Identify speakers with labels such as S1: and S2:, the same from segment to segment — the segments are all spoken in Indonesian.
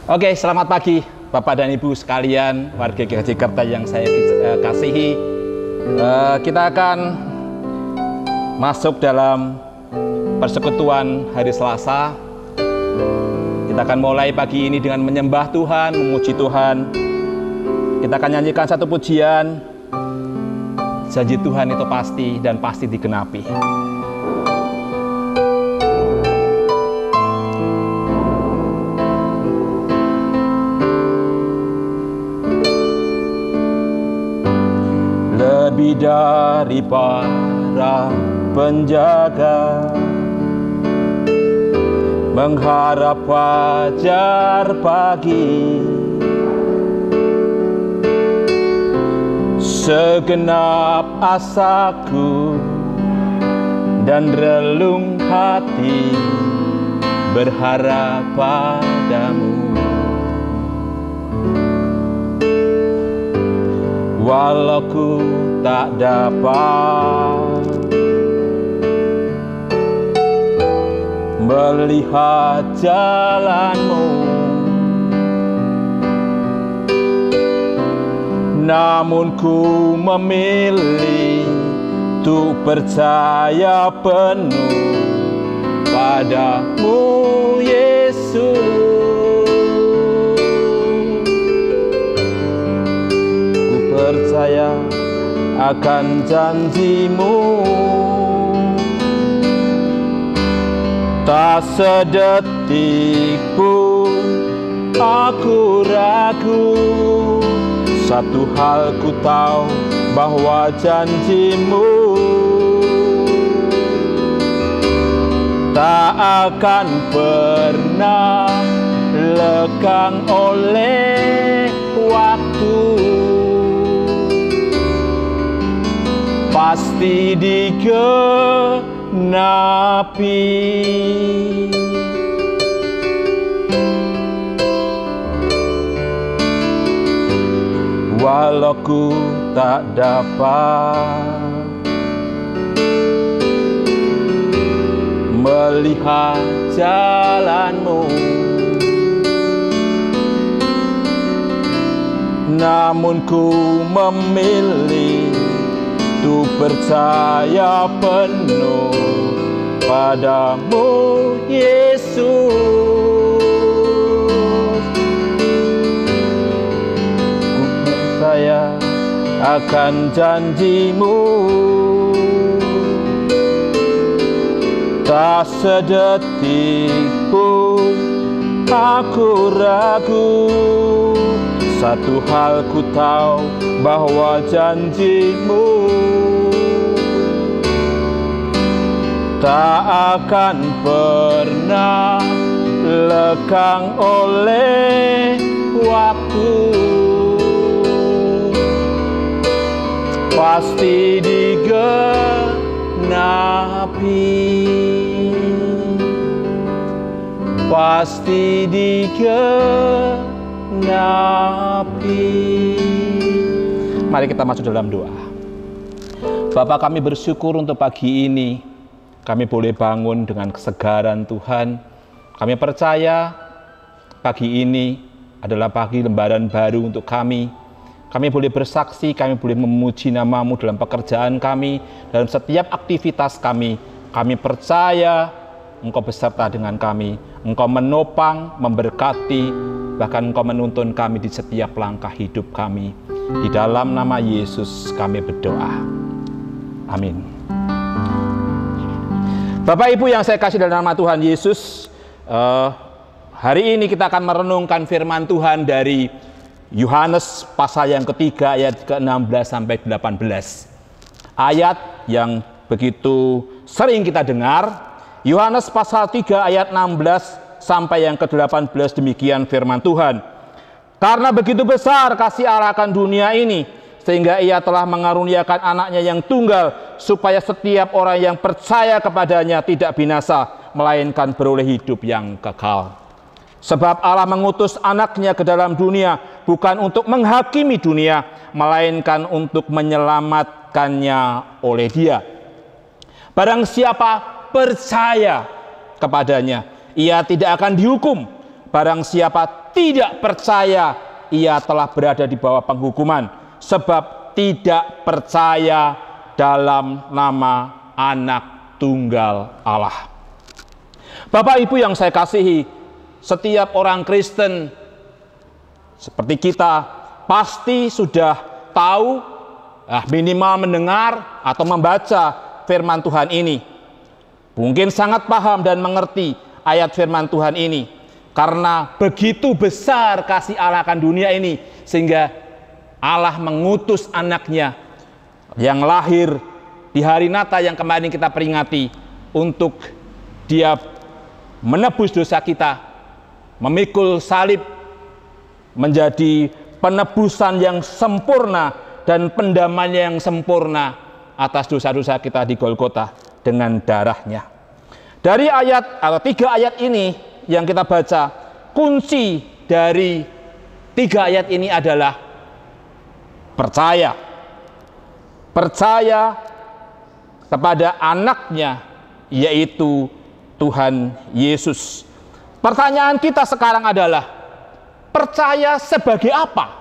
S1: Oke, selamat pagi Bapak dan Ibu sekalian, warga GKJ Kerta yang saya kasihi. Kita akan masuk dalam persekutuan hari Selasa. Kita akan mulai pagi ini dengan menyembah Tuhan, memuji Tuhan. Kita akan nyanyikan satu pujian. Janji Tuhan itu pasti dan pasti digenapi. Lebih dari para penjaga mengharap fajar pagi, segenap asaku dan relung hati berharap padamu. Walau ku tak dapat melihat jalanmu, namun ku memilih untuk percaya penuh padamu, Yesus. Percaya akan janjimu, tak sedetik pun aku ragu. Satu hal ku tahu, bahwa janjimu tak akan pernah lekang oleh waktu. Pasti digenapi. Walau ku tak dapat melihat jalanmu, namun ku memilih untuk percaya penuh padamu, Yesus. Ku percaya akan janjimu, tak sedetik pun aku ragu. Satu hal ku tahu, bahwa janjimu tak akan pernah lekang oleh waktu. Pasti digenapi. Pasti digenapi. Mari kita masuk dalam doa. Bapa, kami bersyukur untuk pagi ini kami boleh bangun dengan kesegaran Tuhan. Kami percaya pagi ini adalah pagi lembaran baru untuk kami. Kami boleh bersaksi, kami boleh memuji nama-Mu dalam pekerjaan kami, dalam setiap aktivitas kami. Kami percaya Engkau beserta dengan kami. Engkau menopang, memberkati, bahkan Engkau menuntun kami di setiap langkah hidup kami. Di dalam nama Yesus kami berdoa. Amin. Bapak Ibu yang saya kasih dalam nama Tuhan Yesus, hari ini kita akan merenungkan firman Tuhan dari Yohanes pasal yang ketiga ayat ke-16 sampai 18. Ayat yang begitu sering kita dengar. Yohanes pasal 3 ayat 16 sampai yang ke-18, demikian firman Tuhan. Karena begitu besar kasih Allah akan dunia ini, sehingga Ia telah mengaruniakan anaknya yang tunggal, supaya setiap orang yang percaya kepadanya tidak binasa, melainkan beroleh hidup yang kekal. Sebab Allah mengutus anaknya ke dalam dunia, bukan untuk menghakimi dunia, melainkan untuk menyelamatkannya oleh Dia. Barang siapa percaya kepadanya, ia tidak akan dihukum. barang siapa tidak percaya, ia telah berada di bawah penghukuman, sebab tidak percaya dalam nama Anak Tunggal Allah. Bapak Ibu yang saya kasihi, setiap orang Kristen seperti kita pasti sudah tahu, minimal mendengar atau membaca firman Tuhan ini. Mungkin sangat paham dan mengerti ayat firman Tuhan ini, karena begitu besar kasih Allah akan dunia ini, sehingga Allah mengutus anaknya yang lahir di hari Natal yang kemarin kita peringati, untuk dia menebus dosa kita, memikul salib, menjadi penebusan yang sempurna dan pendamaian yang sempurna atas dosa-dosa kita di Golgota dengan darahnya. Dari ayat atau 3 ayat ini yang kita baca, kunci dari 3 ayat ini adalah percaya. Percaya kepada anaknya, yaitu Tuhan Yesus. Pertanyaan kita sekarang adalah, percaya sebagai apa?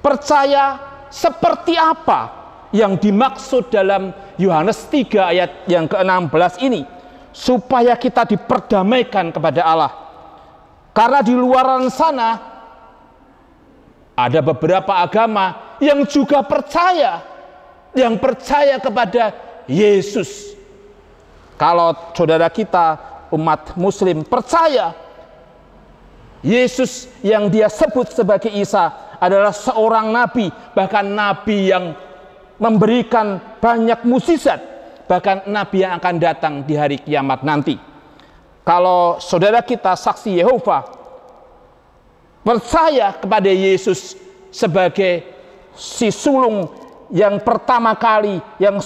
S1: Percaya seperti apa yang dimaksud dalam Yohanes 3 ayat yang ke-16 ini, supaya kita diperdamaikan kepada Allah. Karena di luar sana ada beberapa agama yang juga percaya, yang percaya kepada Yesus. Kalau saudara kita umat muslim percaya Yesus yang dia sebut sebagai Isa adalah seorang nabi, bahkan nabi yang memberikan banyak mukjizat, bahkan nabi yang akan datang di hari kiamat nanti. Kalau saudara kita saksi Yehova percaya kepada Yesus sebagai si sulung yang pertama kali, yang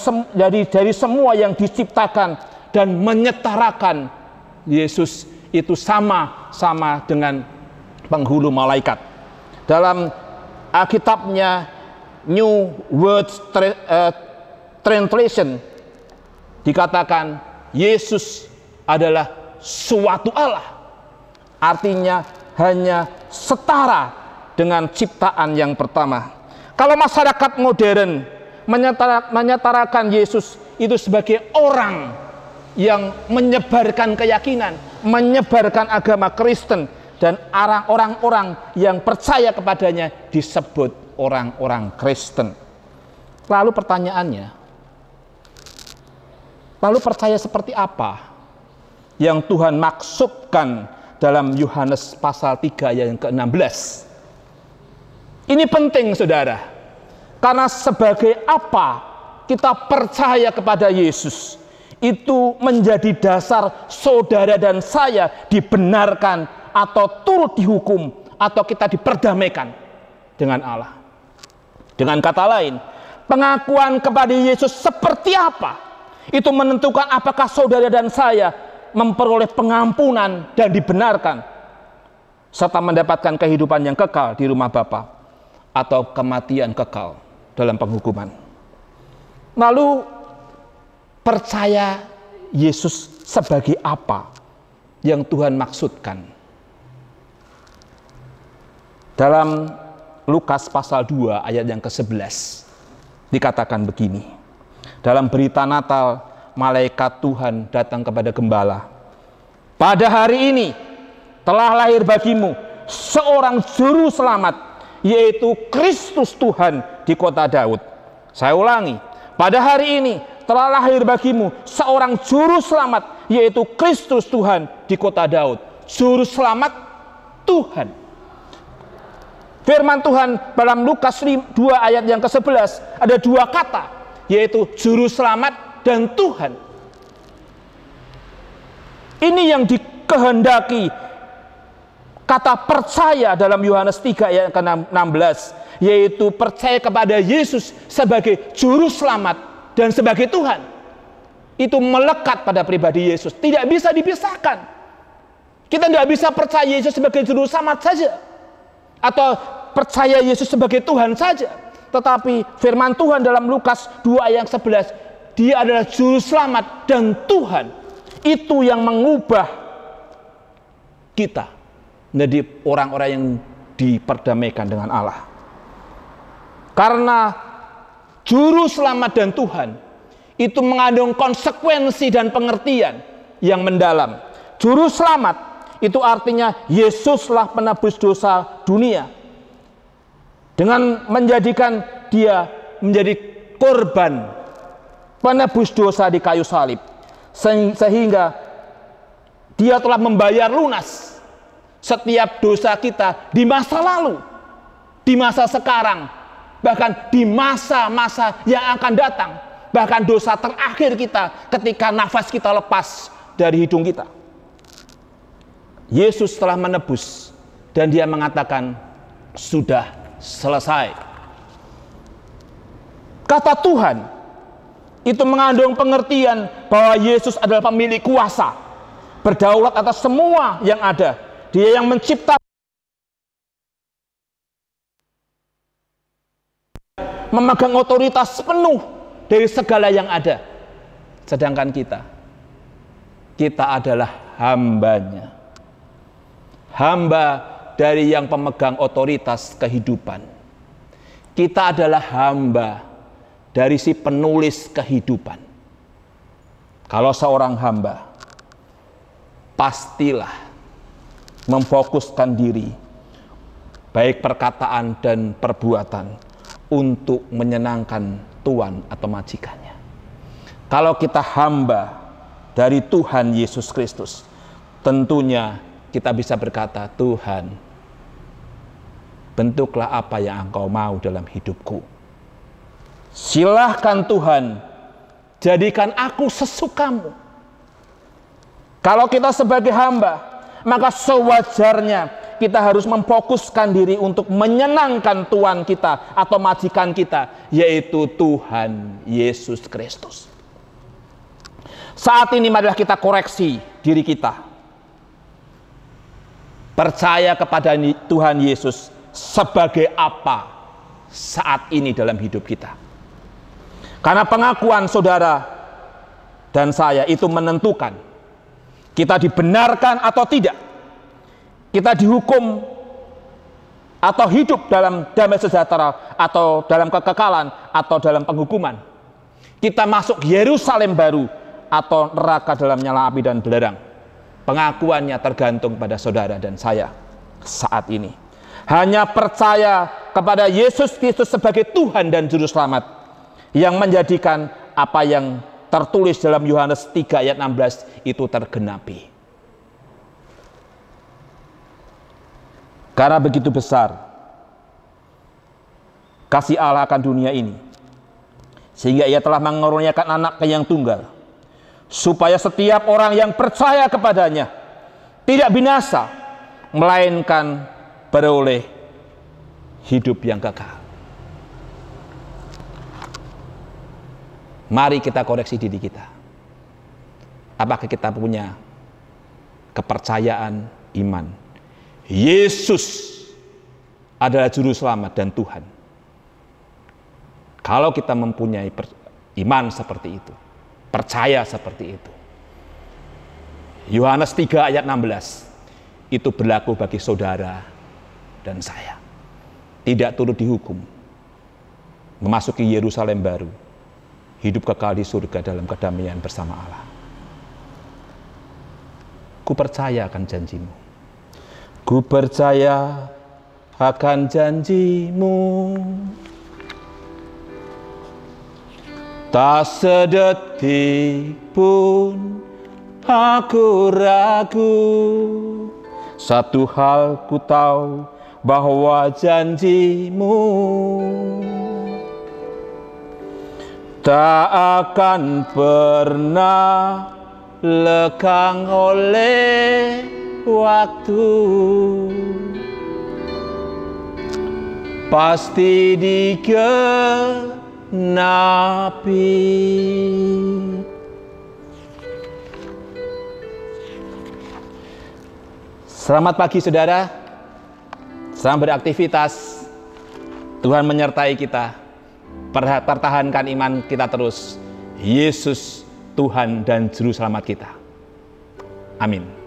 S1: dari semua yang diciptakan, dan menyetarakan Yesus itu sama dengan penghulu malaikat. Dalam Alkitabnya New World Translation dikatakan Yesus adalah suatu Allah, artinya hanya setara dengan ciptaan yang pertama. Kalau masyarakat modern menyetarakan Yesus itu sebagai orang yang menyebarkan keyakinan, menyebarkan agama Kristen, dan orang-orang yang percaya kepadanya disebut orang-orang Kristen. Lalu pertanyaannya, lalu percaya seperti apa yang Tuhan maksudkan dalam Yohanes pasal 3 ayat yang ke-16? Ini penting saudara, karena sebagai apa kita percaya kepada Yesus, itu menjadi dasar saudara dan saya dibenarkan atau turut dihukum, atau kita diperdamaikan dengan Allah. Dengan kata lain, pengakuan kepada Yesus seperti apa, itu menentukan apakah saudara dan saya memperoleh pengampunan dan dibenarkan, serta mendapatkan kehidupan yang kekal di rumah Bapa, atau kematian kekal dalam penghukuman. Lalu percaya Yesus sebagai apa yang Tuhan maksudkan? Dalam Lukas pasal 2 ayat yang ke-11 dikatakan begini. Dalam berita Natal, malaikat Tuhan datang kepada gembala. Pada hari ini telah lahir bagimu seorang juru selamat, yaitu Kristus Tuhan di kota Daud. Saya ulangi, pada hari ini telah lahir bagimu seorang juru selamat, yaitu Kristus Tuhan di kota Daud. Juru selamat Tuhan. Firman Tuhan dalam Lukas 2 ayat yang ke-11 ada 2 kata, yaitu juru selamat dan Tuhan. Ini yang dikehendaki kata percaya dalam Yohanes 3 ayat ke-16, yaitu percaya kepada Yesus sebagai juru selamat dan sebagai Tuhan. Itu melekat pada pribadi Yesus, tidak bisa dipisahkan. Kita tidak bisa percaya Yesus sebagai juru selamat saja, atau percaya Yesus sebagai Tuhan saja. Tetapi firman Tuhan dalam Lukas 2 ayat 11, dia adalah juru selamat dan Tuhan. Itu yang mengubah kita menjadi orang-orang yang diperdamaikan dengan Allah. Karena juru selamat dan Tuhan itu mengandung konsekuensi dan pengertian yang mendalam. Juru selamat itu artinya Yesuslah penebus dosa dunia, dengan menjadikan dia menjadi korban penebus dosa di kayu salib, sehingga dia telah membayar lunas setiap dosa kita di masa lalu, di masa sekarang, bahkan di masa-masa yang akan datang, bahkan dosa terakhir kita ketika nafas kita lepas dari hidung kita. Yesus telah menebus dan dia mengatakan sudah selesai. Kata Tuhan itu mengandung pengertian bahwa Yesus adalah pemilik kuasa, berdaulat atas semua yang ada. Dia yang mencipta, memegang otoritas penuh dari segala yang ada. Sedangkan kita adalah hambanya, hamba dari yang pemegang otoritas kehidupan. Kita adalah hamba dari si penulis kehidupan. Kalau seorang hamba, pastilah memfokuskan diri, baik perkataan dan perbuatan, untuk menyenangkan tuan atau majikannya. Kalau kita hamba dari Tuhan Yesus Kristus, tentunya kita bisa berkata, Tuhan, bentuklah apa yang Engkau mau dalam hidupku. Silahkan Tuhan, jadikan aku sesukamu. Kalau kita sebagai hamba, maka sewajarnya kita harus memfokuskan diri untuk menyenangkan Tuhan kita atau majikan kita, yaitu Tuhan Yesus Kristus. Saat ini marilah kita koreksi diri kita. Percaya kepada Tuhan Yesus sebagai apa saat ini dalam hidup kita. Karena pengakuan saudara dan saya itu menentukan kita dibenarkan atau tidak, kita dihukum atau hidup dalam damai sejahtera, atau dalam kekekalan, atau dalam penghukuman. Kita masuk Yerusalem baru atau neraka dalam nyala api dan belerang. Pengakuannya tergantung pada saudara dan saya saat ini. Hanya percaya kepada Yesus Kristus sebagai Tuhan dan Juru Selamat yang menjadikan apa yang tertulis dalam Yohanes 3 ayat 16 itu tergenapi. Karena begitu besar kasih Allah akan dunia ini, sehingga ia telah mengaruniakan anaknya yang tunggal, supaya setiap orang yang percaya kepadanya tidak binasa, melainkan beroleh hidup yang kekal. Mari kita koreksi diri kita. Apakah kita punya kepercayaan iman Yesus adalah Juru Selamat dan Tuhan? Kalau kita mempunyai iman seperti itu, percaya seperti itu, Yohanes 3 ayat 16 itu berlaku bagi saudara dan saya. Tidak turut dihukum, memasuki Yerusalem baru, hidup kekal di surga dalam kedamaian bersama Allah. Ku percaya akan janjimu. Ku percaya akan janjimu. Tak sedetik pun aku ragu. Satu hal ku tahu, bahwa janjimu tak akan pernah lekang oleh waktu. Pasti digenapi. Selamat pagi saudara, selamat beraktivitas. Tuhan menyertai kita. Pertahankan iman kita terus. Yesus Tuhan dan Juru Selamat kita. Amin.